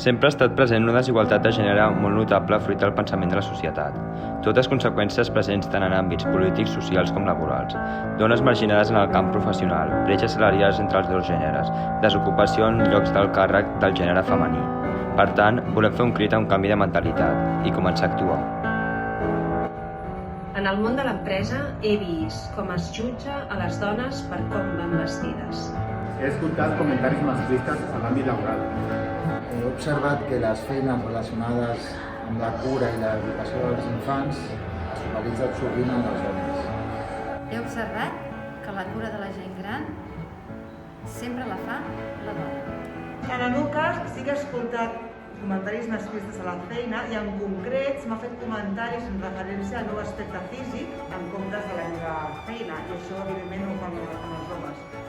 Sempre ha estat present una desigualtat de gènere molt notable fruit del pensament de la societat. Totes conseqüències presents tant en àmbits polítics, socials com laborals. Dones marginades en el camp professional, bretxes salarials entre els dos gèneres, desocupació en llocs del càrrec del gènere femení. Per tant, volem fer un crit a un canvi de mentalitat i començar a actuar. En el món de l'empresa he vist com es jutja a les dones per com van vestides. He escoltat comentaris masclistes a l'àmbit laboral. He observat que les feines relacionades amb la cura i l'educació dels infants es focalitzen sovint en les dones. He observat que la cura de la gent gran sempre la fa la dona. En el meu cas, sí que he escoltat comentaris masclistes a la feina i en concret m'ha fet comentaris en referència al meu aspecte físic en comptes de la meva feina i això evidentment no ho fan els homes.